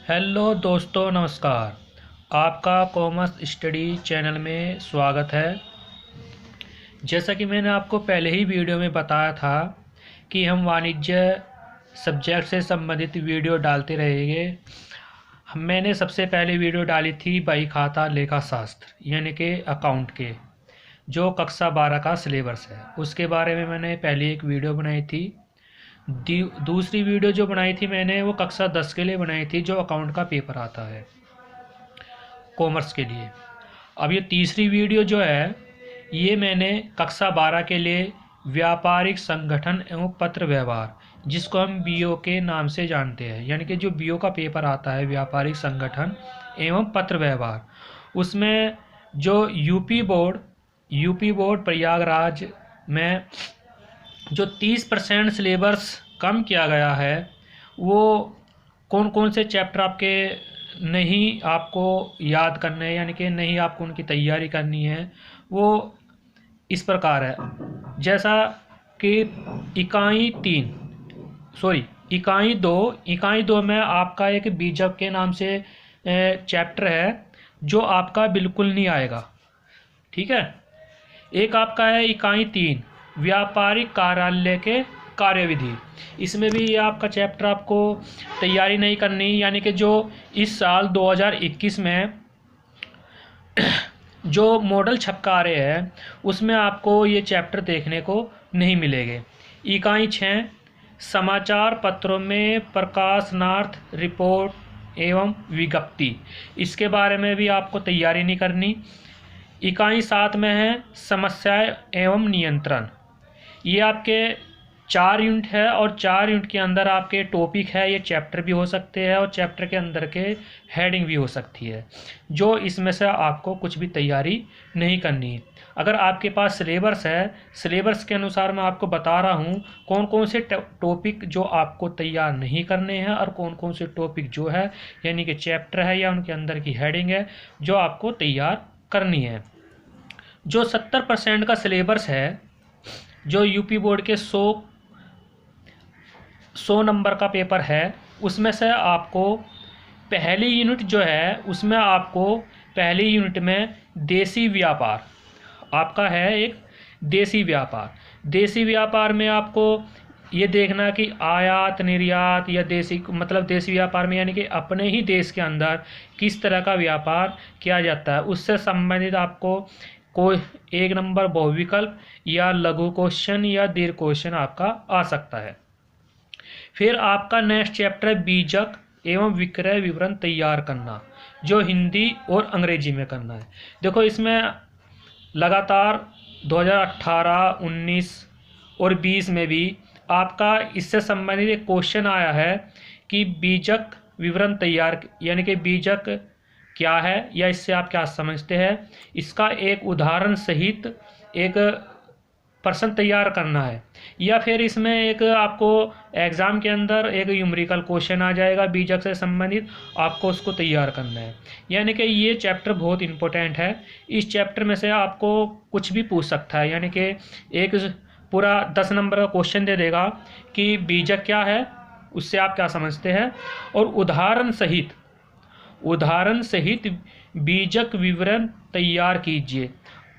Hello दोस्तों, नमस्कार। आपका कॉमर्स स्टडी चैनल में स्वागत है। जैसा कि मैंने आपको पहले ही वीडियो में बताया था कि हम वाणिज्य सब्जेक्ट से संबंधित वीडियो डालते रहेंगे। मैंने सबसे पहले वीडियो डाली थी बही खाता लेखा शास्त्र यानी कि अकाउंट के, जो कक्षा 12 का सिलेबस है। उसके बारे में मैंने पहले एक वीडियो बनाई थी। दूसरी वीडियो जो बनाई थी मैंने वो कक्षा 10 के लिए बनाई थी, जो अकाउंट का पेपर आता है कॉमर्स के लिए। अब ये तीसरी वीडियो जो है ये मैंने कक्षा 12 के लिए व्यापारिक संगठन एवं पत्र व्यवहार, जिसको हम बीओ के नाम से जानते हैं, यानी कि जो बीओ का पेपर आता है व्यापारिक संगठन एवं पत्र व्यवहार, उसमें जो यूपी बोर्ड प्रयागराज में जो 30% सिलेबस कम किया गया है, वो कौन कौन से चैप्टर आपके नहीं आपको याद करने हैं, यानी कि नहीं आपको उनकी तैयारी करनी है, वो इस प्रकार है। जैसा कि इकाई दो में आपका एक बीजक के नाम से चैप्टर है, जो आपका बिल्कुल नहीं आएगा। ठीक है। एक आपका है इकाई 3 व्यापारिक कार्यालय के कार्यविधि। इसमें भी ये आपका चैप्टर आपको तैयारी नहीं करनी, यानी कि जो इस साल 2021 में जो मॉडल छपका आ रहे हैं उसमें आपको ये चैप्टर देखने को नहीं मिलेंगे। इकाई 6 समाचार पत्रों में प्रकाशनार्थ रिपोर्ट एवं विज्ञप्ति, इसके बारे में भी आपको तैयारी नहीं करनी। इकाई 7 में है समस्याएं एवं नियंत्रण। ये आपके 4 यूनिट है और 4 यूनिट के अंदर आपके टॉपिक है, ये चैप्टर भी हो सकते हैं और चैप्टर के अंदर के हेडिंग भी हो सकती है, जो इसमें से आपको कुछ भी तैयारी नहीं करनी है। अगर आपके पास सिलेबस है, सिलेबस के अनुसार मैं आपको बता रहा हूँ कौन कौन से टॉपिक जो आपको तैयार नहीं करने हैं और कौन कौन से टॉपिक जो है यानी कि चैप्टर है या उनके अंदर की हेडिंग है जो आपको तैयार करनी है। जो 70% का सिलेबस है, जो यूपी बोर्ड के 100 नंबर का पेपर है, उसमें से आपको पहली यूनिट जो है उसमें आपको पहली यूनिट में देसी व्यापार आपका है। एक देसी व्यापार में आपको ये देखना कि आयात निर्यात या देसी व्यापार में यानी कि अपने ही देश के अंदर किस तरह का व्यापार किया जाता है, उससे संबंधित आपको कोई 1 नंबर बहुविकल्प या लघु क्वेश्चन या दीर्घ क्वेश्चन आपका आ सकता है। फिर आपका नेक्स्ट चैप्टर है बीजक एवं विक्रय विवरण तैयार करना, जो हिंदी और अंग्रेजी में करना है। देखो, इसमें लगातार 2018, 19 और 20 में भी आपका इससे संबंधित एक क्वेश्चन आया है कि बीजक विवरण तैयार यानी कि बीजक क्या है या इससे आप क्या समझते हैं, इसका एक उदाहरण सहित एक प्रश्न तैयार करना है। या फिर इसमें एक आपको एग्ज़ाम के अंदर एक न्यूमेरिकल क्वेश्चन आ जाएगा बीजक से संबंधित, आपको उसको तैयार करना है। यानी कि ये चैप्टर बहुत इंपॉर्टेंट है। इस चैप्टर में से आपको कुछ भी पूछ सकता है, यानी कि एक पूरा 10 नंबर का क्वेश्चन दे देगा कि बीजक क्या है, उससे आप क्या समझते हैं, और उदाहरण सहित बीजक विवरण तैयार कीजिए।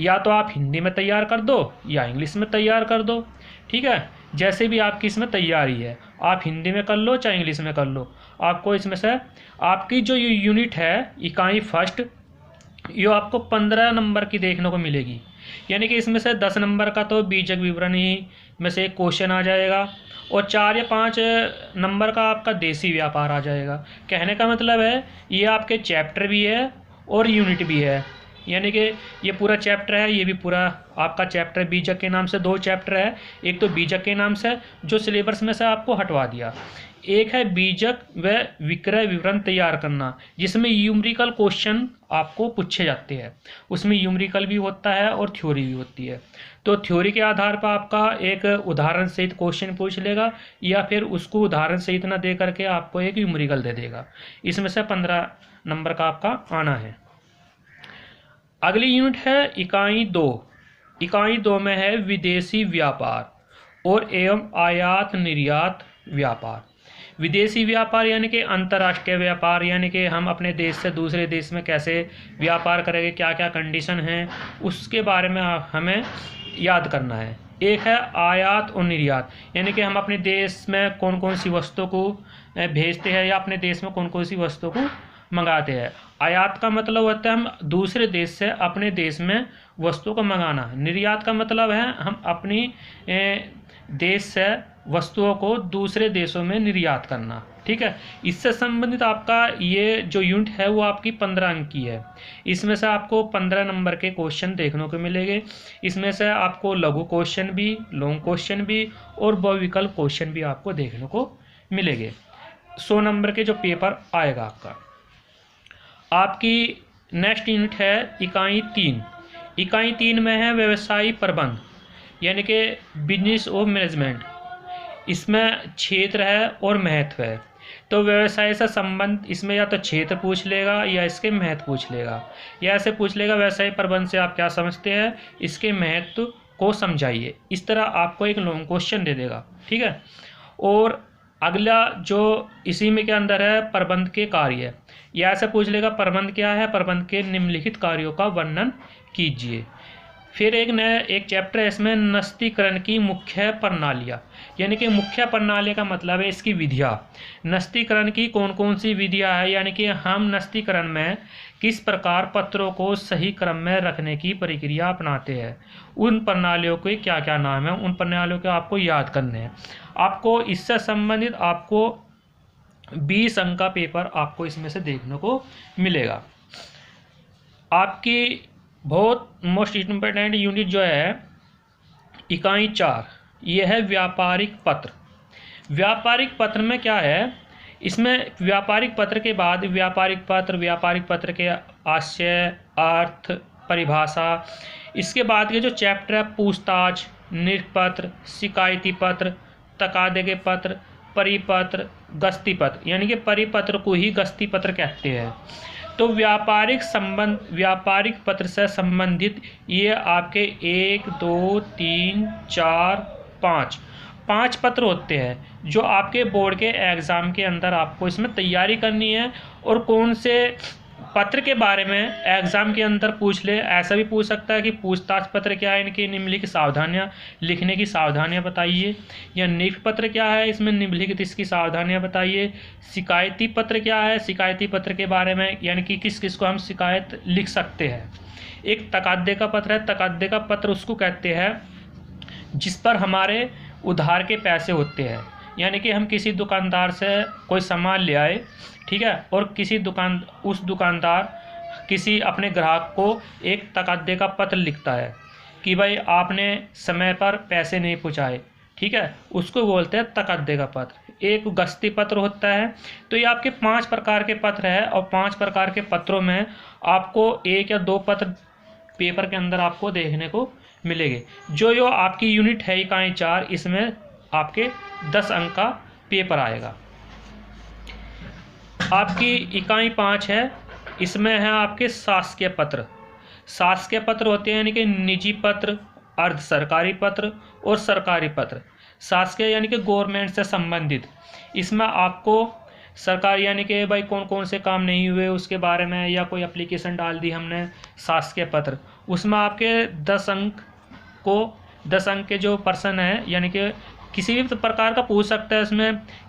या तो आप हिंदी में तैयार कर दो या इंग्लिश में तैयार कर दो। ठीक है, जैसे भी आपकी इसमें तैयारी है, आप हिंदी में कर लो चाहे इंग्लिश में कर लो। आपको इसमें से आपकी जो यूनिट है इकाई फर्स्ट, ये आपको 15 नंबर की देखने को मिलेगी। यानी कि इसमें से 10 नंबर का तो बीजक विवरण ही में से एक क्वेश्चन आ जाएगा और 4 या 5 नंबर का आपका देसी व्यापार आ जाएगा। कहने का मतलब है ये आपके चैप्टर भी है और यूनिट भी है, यानी कि ये पूरा चैप्टर है, ये भी पूरा आपका चैप्टर बीजक के नाम से 2 चैप्टर है। एक तो बीजक के नाम से जो सिलेबस में से आपको हटवा दिया, एक है बीजक व विक्रय विवरण तैयार करना, जिसमें न्यूमेरिकल क्वेश्चन आपको पूछे जाते हैं। उसमें न्यूमेरिकल भी होता है और थ्योरी भी होती है। तो थ्योरी के आधार पर आपका एक उदाहरण सहित क्वेश्चन पूछ लेगा या फिर उसको उदाहरण सहित ना दे करके आपको एक न्यूमेरिकल दे देगा। इसमें से 15 नंबर का आपका आना है। अगली यूनिट है इकाई 2। इकाई 2 में है विदेशी व्यापार और एवं आयात निर्यात व्यापार। विदेशी व्यापार यानी कि अंतर्राष्ट्रीय व्यापार, यानी कि हम अपने देश से दूसरे देश में कैसे व्यापार करेंगे, क्या क्या कंडीशन हैं, उसके बारे में हमें याद करना है। एक है आयात और निर्यात, यानी कि हम अपने देश में कौन कौन सी वस्तुओं को भेजते हैं या अपने देश में कौन कौन सी वस्तुओं को मंगाते हैं। आयात का मतलब होता है हम दूसरे देश से अपने देश में वस्तुओं को मंगाना। निर्यात का मतलब है हम अपनी देश से वस्तुओं को दूसरे देशों में निर्यात करना। ठीक है, इससे संबंधित आपका ये जो यूनिट है वो आपकी 15 अंक की है। इसमें से आपको 15 नंबर के क्वेश्चन देखने को मिलेंगे। इसमें से आपको लघु क्वेश्चन भी, लॉन्ग क्वेश्चन भी और बहुविकल्प क्वेश्चन भी आपको देखने को मिलेंगे। 100 नंबर के जो पेपर आएगा आपकी नेक्स्ट यूनिट है इकाई 3। इकाई 3 में है व्यवसायी प्रबंध, यानी कि बिजनेस ऑफ मैनेजमेंट। इसमें क्षेत्र है और महत्व है। तो व्यवसाय से संबंध इसमें या तो क्षेत्र पूछ लेगा या इसके महत्व पूछ लेगा, या ऐसे पूछ लेगा व्यवसाय प्रबंध से आप क्या समझते हैं, इसके महत्व को समझाइए। इस तरह आपको एक लॉन्ग क्वेश्चन दे देगा। ठीक है, और अगला जो इसी में के अंदर है प्रबंध के कार्य, या ऐसे पूछ लेगा प्रबंध क्या है, प्रबंध के निम्नलिखित कार्यों का वर्णन कीजिए। फिर एक चैप्टर है इसमें नस्तीकरण की मुख्य प्रणालियाँ, यानी कि मुख्य प्रणाली का मतलब है इसकी विधियाँ। नस्तीकरण की कौन कौन सी विधियाँ है, यानी कि हम नस्तीकरण में किस प्रकार पत्रों को सही क्रम में रखने की प्रक्रिया अपनाते हैं, उन प्रणालियों के क्या क्या नाम है, उन प्रणालियों के आपको याद करने हैं। आपको इससे संबंधित आपको 20 अंक का पेपर आपको इसमें से देखने को मिलेगा। आपकी बहुत मोस्ट इम्पोर्टेंट यूनिट जो है इकाई 4, ये है व्यापारिक पत्र। व्यापारिक पत्र में क्या है, इसमें व्यापारिक पत्र के बाद व्यापारिक पत्र के आशय, अर्थ, परिभाषा, इसके बाद के जो चैप्टर है पूछताछ, निष्पत्र, शिकायती पत्र, तकादे पत्र, परिपत्र, गस्ती पत्र, यानी कि परिपत्र को ही गस्ती पत्र कहते हैं। तो व्यापारिक पत्र से संबंधित ये आपके 1 2 3 4 5 पत्र होते हैं जो आपके बोर्ड के एग्ज़ाम के अंदर आपको इसमें तैयारी करनी है। और कौन से पत्र के बारे में एग्ज़ाम के अंदर पूछ ले, ऐसा भी पूछ सकता है कि पूछताछ पत्र क्या है, इनकी निम्नलिखित सावधानियां, लिखने की सावधानियां बताइए। या निष्पत्र पत्र क्या है, इसमें निम्नलिखित इसकी सावधानियां बताइए। शिकायती पत्र क्या है, शिकायती पत्र के बारे में यानी कि किस किस को हम शिकायत लिख सकते हैं। एक तकादे का पत्र है, तकादे का पत्र उसको कहते हैं जिस पर हमारे उधार के पैसे होते हैं, यानी कि हम किसी दुकानदार से कोई सामान ले आए, ठीक है, और उस दुकानदार किसी अपने ग्राहक को एक तकादे का पत्र लिखता है कि भाई आपने समय पर पैसे नहीं पहुँचाए, ठीक है, उसको बोलते हैं तकादे का पत्र। एक गस्ती पत्र होता है। तो ये आपके 5 प्रकार के पत्र है, और 5 प्रकार के पत्रों में आपको 1 या 2 पत्र पेपर के अंदर आपको देखने को मिलेंगे। जो आपकी यूनिट है इकाई 4, इसमें आपके 10 अंक का पेपर आएगा। आपकी इकाई 5 है, इसमें है आपके शासकीय पत्र। शासकीय पत्र होते हैं यानी कि निजी पत्र, अर्ध सरकारी पत्र और सरकारी पत्र। शासकीय यानी कि गवर्नमेंट से संबंधित, इसमें आपको सरकार यानी कि भाई कौन कौन से काम नहीं हुए उसके बारे में, या कोई एप्लीकेशन डाल दी हमने शासकीय पत्र, उसमें आपके 10 अंक के जो पर्सन है यानी कि किसी भी प्रकार का पूछ सकता है।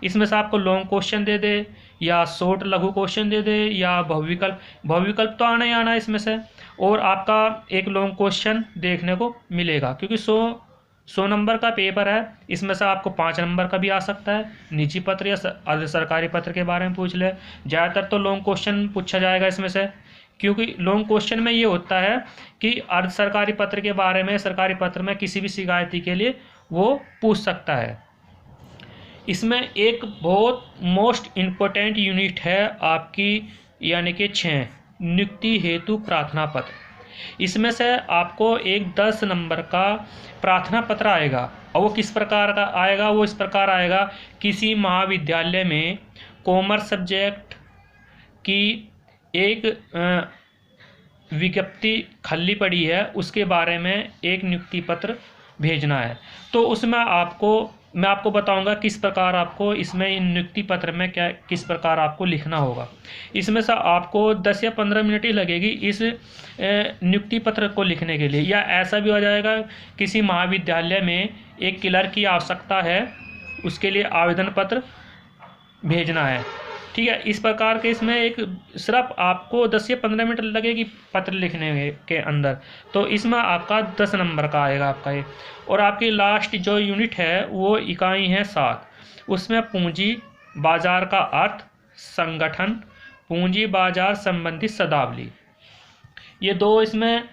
इसमें से आपको लॉन्ग क्वेश्चन दे दे या शॉर्ट लघु क्वेश्चन दे दे या बहुविकल्प तो आना ही आना है इसमें से, और आपका एक लॉन्ग क्वेश्चन देखने को मिलेगा। क्योंकि 100 नंबर का पेपर है, इसमें से आपको 5 नंबर का भी आ सकता है। निजी पत्र या अर्ध सरकारी पत्र के बारे में पूछ ले, ज़्यादातर तो लॉन्ग क्वेश्चन पूछा जाएगा इसमें से, क्योंकि लॉन्ग क्वेश्चन में ये होता है कि अर्ध सरकारी पत्र के बारे में, सरकारी पत्र में किसी भी शिकायती के लिए वो पूछ सकता है। इसमें एक बहुत मोस्ट इम्पोर्टेंट यूनिट है आपकी यानी कि 6 नियुक्ति हेतु प्रार्थना पत्र। इसमें से आपको एक 10 नंबर का प्रार्थना पत्र आएगा, और वो किस प्रकार का आएगा, वो इस प्रकार आएगा, किसी महाविद्यालय में कॉमर्स सब्जेक्ट की एक विज्ञप्ति खाली पड़ी है, उसके बारे में एक नियुक्ति पत्र भेजना है। तो उसमें आपको मैं आपको बताऊंगा किस प्रकार आपको इसमें इन नियुक्ति पत्र में क्या किस प्रकार आपको लिखना होगा। इसमें से आपको 10 या 15 मिनट ही लगेगी इस नियुक्ति पत्र को लिखने के लिए। या ऐसा भी हो जाएगा किसी महाविद्यालय में एक क्लर्क की आवश्यकता है, उसके लिए आवेदन पत्र भेजना है, ठीक है। इस प्रकार के इसमें एक सिर्फ आपको 10 या 15 मिनट लगेगी पत्र लिखने के अंदर। तो इसमें आपका 10 नंबर का आएगा आपका ये। और आपकी लास्ट जो यूनिट है वो इकाई है 7, उसमें पूंजी बाजार का अर्थ, संगठन, पूंजी बाजार संबंधी शब्दावली, ये दो इसमें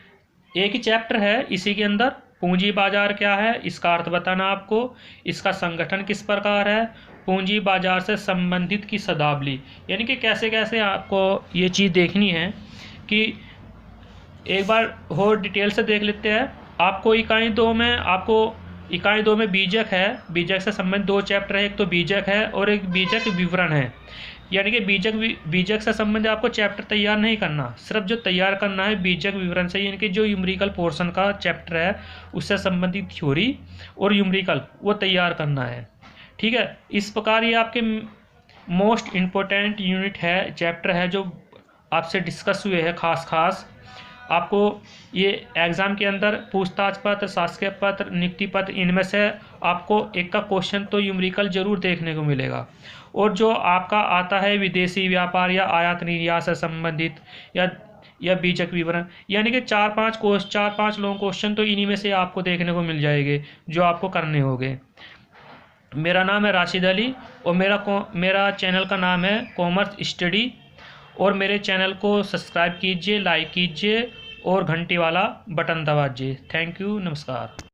एक ही चैप्टर है। इसी के अंदर पूंजी बाजार क्या है इसका अर्थ बताना आपको, इसका संगठन किस प्रकार है, पूंजी बाजार से संबंधित की शब्दावली, यानी कि कैसे कैसे आपको ये चीज़ देखनी है कि एक बार और डिटेल से देख लेते हैं। आपको इकाई 2 में बीजक है, बीजक से संबंधित 2 चैप्टर है, एक तो बीजक है और एक बीजक विवरण है। यानी कि बीजक से संबंधित आपको चैप्टर तैयार नहीं करना, सिर्फ जो तैयार करना है बीजक विवरण से, यानी कि जो यूमेरिकल पोर्शन का चैप्टर है उससे संबंधित थ्योरी और यूमेरिकल वो तैयार करना है, ठीक है। इस प्रकार ये आपके मोस्ट इम्पोर्टेंट यूनिट है, चैप्टर है जो आपसे डिस्कस हुए हैं खास आपको ये एग्ज़ाम के अंदर पूछताछ पत्र, शासकीय पत्र, नियुक्ति पत्र, इनमें से आपको एक का क्वेश्चन तो न्यूमेरिकल जरूर देखने को मिलेगा। और जो आपका आता है विदेशी व्यापार या आयात निर्यात से संबंधित या बीजक विवरण, यानी कि 4-5 लोग क्वेश्चन तो इन्हीं में से आपको देखने को मिल जाएंगे जो आपको करने होंगे। मेरा नाम है राशिद अली और मेरा चैनल का नाम है कॉमर्स स्टडी। और मेरे चैनल को सब्सक्राइब कीजिए, लाइक कीजिए और घंटी वाला बटन दबाइए। थैंक यू, नमस्कार।